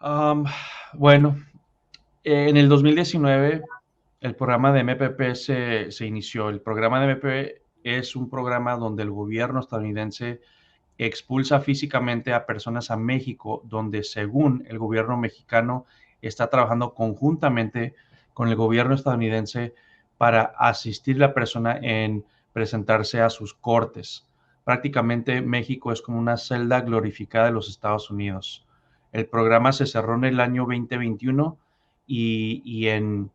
Am, bueno, en el 2019 el programa de MPP se inició. El programa de MPP es un programa donde el gobierno estadounidense expulsa físicamente a personas a México, donde según el gobierno mexicano está trabajando conjuntamente con el gobierno estadounidense para asistir a la persona en presentarse a sus cortes. Prácticamente México es como una celda glorificada de los Estados Unidos. El programa se cerró en el año 2021 y en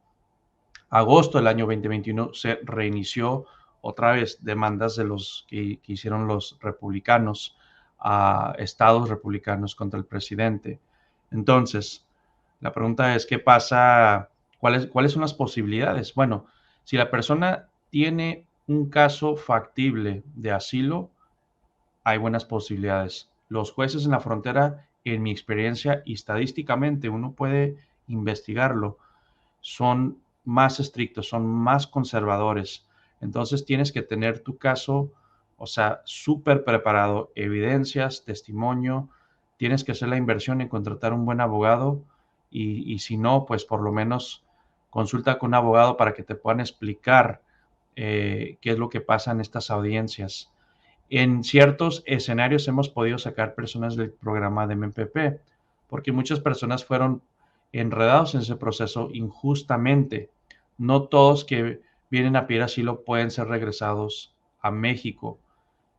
agosto del año 2021 se reinició otra vez demandas de los que hicieron los republicanos a estados republicanos contra el presidente. Entonces, la pregunta es, ¿qué pasa? ¿Cuáles son las posibilidades? Bueno, si la persona tiene un caso factible de asilo, hay buenas posibilidades. Los jueces en la frontera, en mi experiencia y estadísticamente, uno puede investigarlo, son más estrictos, son más conservadores. Entonces tienes que tener tu caso, o sea, súper preparado, evidencias, testimonio, tienes que hacer la inversión en contratar un buen abogado y si no, pues por lo menos consulta con un abogado para que te puedan explicar qué es lo que pasa en estas audiencias. En ciertos escenarios hemos podido sacar personas del programa de MPP, porque muchas personas fueron enredados en ese proceso injustamente. No todos que vienen a pedir asilo pueden ser regresados a México.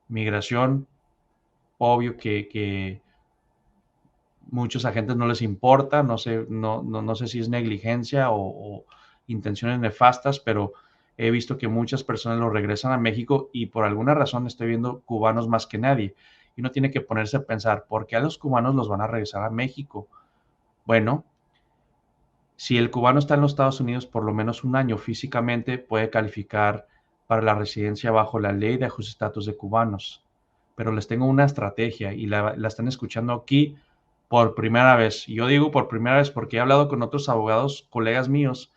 Migración, obvio que muchos agentes no les importa, no sé si es negligencia o intenciones nefastas, pero he visto que muchas personas lo regresan a México y por alguna razón estoy viendo cubanos más que nadie. Y uno tiene que ponerse a pensar, ¿por qué a los cubanos los van a regresar a México? Bueno, si el cubano está en los Estados Unidos por lo menos un año físicamente, puede calificar para la residencia bajo la ley de ajuste de estatus de cubanos. Pero les tengo una estrategia y la están escuchando aquí por primera vez. Y yo digo por primera vez porque he hablado con otros abogados, colegas míos,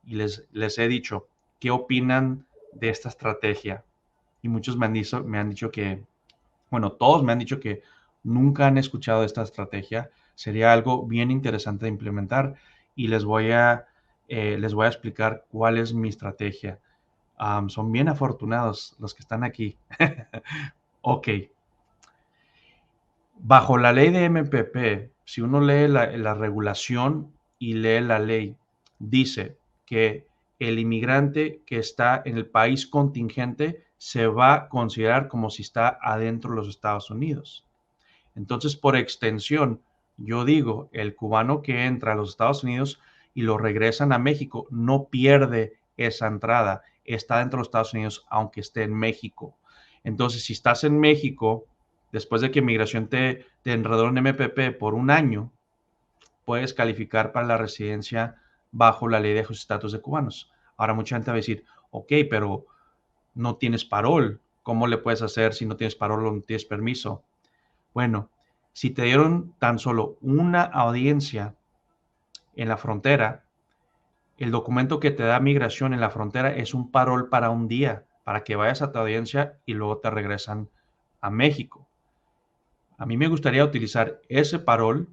y les he dicho qué opinan de esta estrategia. Y muchos me han dicho que, bueno, todos me han dicho que nunca han escuchado esta estrategia. Sería algo bien interesante de implementar y les voy a explicar cuál es mi estrategia. Son bien afortunados los que están aquí. Ok, bajo la ley de MPP, si uno lee la regulación y lee la ley, dice que el inmigrante que está en el país contingente se va a considerar como si está adentro de los Estados Unidos. Entonces, por extensión, yo digo, el cubano que entra a los Estados Unidos y lo regresan a México no pierde esa entrada, está dentro de los Estados Unidos aunque esté en México. Entonces, si estás en México, después de que Migración te enredó en MPP por un año, puedes calificar para la residencia bajo la ley de ajuste de estatus de cubanos. Ahora mucha gente va a decir, ok, pero no tienes parol, ¿cómo le puedes hacer si no tienes parol o no tienes permiso? Bueno, si te dieron tan solo una audiencia en la frontera, el documento que te da migración en la frontera es un parol para un día, para que vayas a tu audiencia y luego te regresan a México. A mí me gustaría utilizar ese parol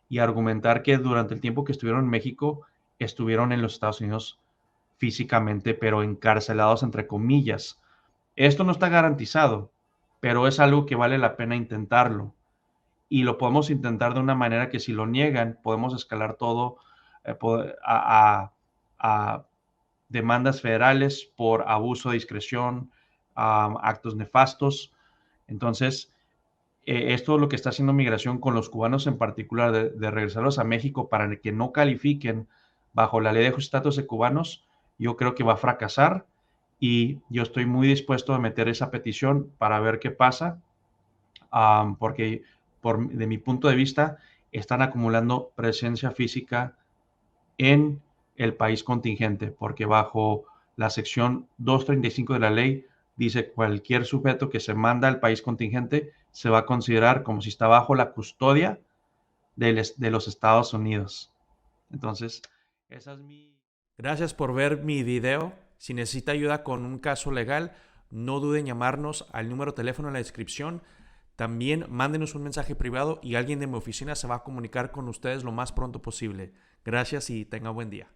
y argumentar que durante el tiempo que estuvieron en México, estuvieron en los Estados Unidos físicamente, pero encarcelados entre comillas. Esto no está garantizado, pero es algo que vale la pena intentarlo. Y lo podemos intentar de una manera que si lo niegan, podemos escalar todo eh, a demandas federales por abuso de discreción, actos nefastos. Entonces, esto es lo que está haciendo Migración con los cubanos en particular, de regresarlos a México para que no califiquen bajo la ley de estatus de cubanos, yo creo que va a fracasar y yo estoy muy dispuesto a meter esa petición para ver qué pasa, porque de mi punto de vista están acumulando presencia física en el país contingente, porque bajo la sección 235 de la ley dice cualquier sujeto que se manda al país contingente se va a considerar como si está bajo la custodia de los Estados Unidos. Entonces, esa es mi... Gracias por ver mi video. Si necesita ayuda con un caso legal, no duden en llamarnos al número de teléfono en la descripción. También mándenos un mensaje privado y alguien de mi oficina se va a comunicar con ustedes lo más pronto posible. Gracias y tenga buen día.